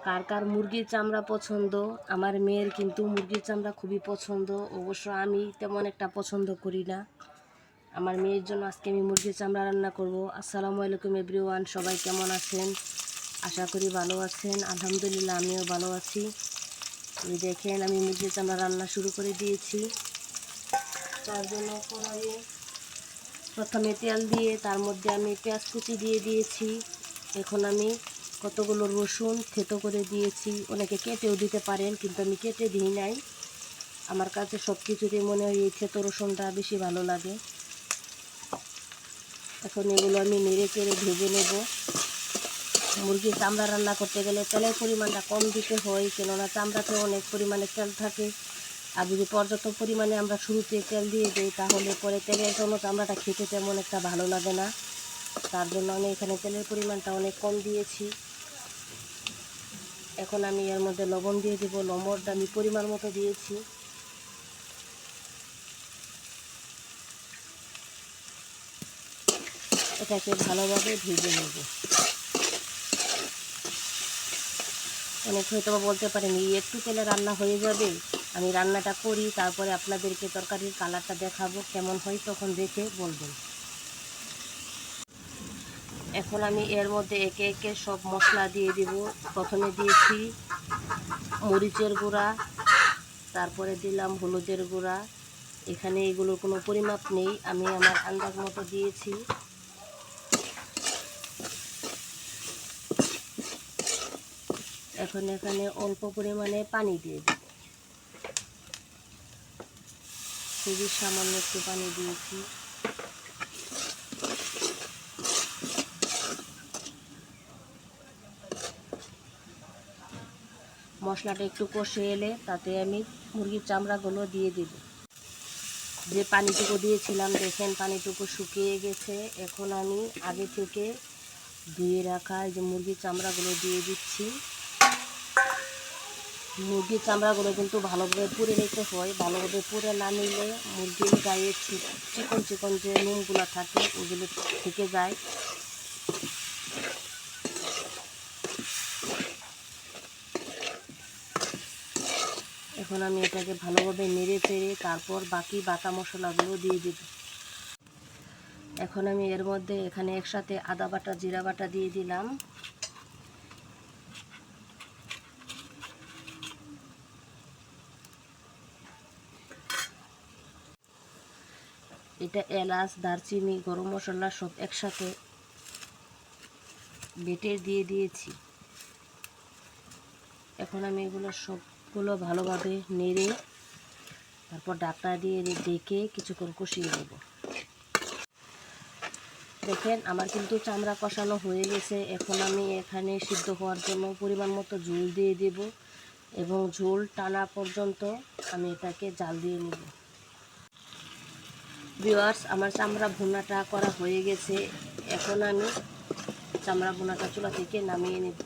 কার কার মুরগির চামড়া পছন্দ? আমার মেয়ের কিন্তু মুরগির চামড়া খুবই পছন্দ। অবশ্য আমি তেমন একটা পছন্দ করি না। আমার মেয়ের জন্য আজকে আমি মুরগির চামড়া রান্না করব। আসসালামু আলাইকুম এভরিওয়ান, সবাই কেমন আছেন? আশা করি ভালো আছেন। আলহামদুলিল্লাহ আমিও ভালো আছি। এই দেখেন আমি মুরগির চামড়া রান্না শুরু করে দিয়েছি। তার জন্য কড়াইয়ে প্রথমে তেল দিয়ে তার মধ্যে আমি পেঁয়াজ কুচি দিয়ে দিয়েছি। এখন আমি কতগুলো রসুন থেতো করে দিয়েছি। অনেকে কেটেও দিতে পারেন, কিন্তু আমি কেটে দিই নাই। আমার কাছে সব কিছুতে মনে হয় এই থেতো রসুনটা বেশি ভালো লাগে। এখন এগুলো আমি নেড়ে চেড়ে ভেজে নেব। মুরগির চামড়া রান্না করতে গেলে তেলের পরিমাণটা কম দিতে হয়, কেননা চামড়াতে অনেক পরিমাণে তেল থাকে। আর যদি পর্যাপ্ত পরিমাণে আমরা শুরুতে তেল দিয়ে দিই, তাহলে পরে তেলের জন্য চামড়াটা খেতে তেমন একটা ভালো লাগে না। তার জন্য আমি এখানে তেলের পরিমাণটা অনেক কম দিয়েছি। এখন আমি এর মধ্যে লবণ দিয়ে দেবো। লবণটা আমি পরিমাণ মতো দিয়েছি। এটাকে ভালোভাবে ভেজে নেব। অনেক হয়তো বলতে পারেন এই একটু তেলে রান্না হয়ে যাবে। আমি রান্নাটা করি, তারপরে আপনাদেরকে তরকারির কালারটা দেখাবো কেমন হয়, তখন দেখে বলবেন। এখন আমি এর মধ্যে একে একে সব মশলা দিয়ে দেব। প্রথমে দিয়েছি মরিচের গুঁড়া, তারপরে দিলাম হলুদের গুঁড়া। এখানে এগুলোর কোনো পরিমাপ নেই, আমি আমার আন্দাজ মতো দিয়েছি। এখন এখানে অল্প পরিমাণে পানি দিয়ে দেব। খুবই সামান্য একটু পানি দিয়েছি। মশলাটা একটু কষে এলে তাতে আমি মুরগির চামড়াগুলো দিয়ে দেব। যে পানিটুকু দিয়েছিলাম, দেখেন পানিটুকু শুকিয়ে গেছে। এখন আমি আগে থেকে ধুয়ে রাখা যে মুরগির চামড়াগুলো দিয়ে দিচ্ছি। মুরগির চামড়াগুলো কিন্তু ভালোভাবে পুড়ে নিতে হয়। ভালোভাবে পুড়ে না নিলে মুরগির গায়ে চিকন চিকন যে নুনগুলো থাকে ওগুলো থেকে যায়। এখন আমি এটাকে ভালোভাবে নেড়ে চেড়ে তারপর বাকি বাটা মশলাগুলো দিয়ে দেব। এখন আমি এর মধ্যে এখানে একসাথে আদা বাটা জিরা বাটা দিয়ে দিলাম। এটা এলাচ, দারচিনি, গরম মশলা সব একসাথে বেটে দিয়ে দিয়েছি। এখন আমি এগুলো সবগুলো ভালোভাবে নেড়ে তারপর ঢাকনা দিয়ে ঢেকে কিছুক্ষণ কষিয়ে নেব। দেখেন আমার কিন্তু চামড়া কষানো হয়ে গেছে। এখন আমি এখানে সিদ্ধ হওয়ার জন্য পরিমাণ মতো ঝোল দিয়ে দেব এবং ঝোল টানা পর্যন্ত আমি এটাকে জাল দিয়ে নেব। ভিউয়ার্স, আমার চামড়া ভুনাটা করা হয়ে গেছে। এখন আমি চামড়া ভুনাটা চুলা থেকে নামিয়ে নেব।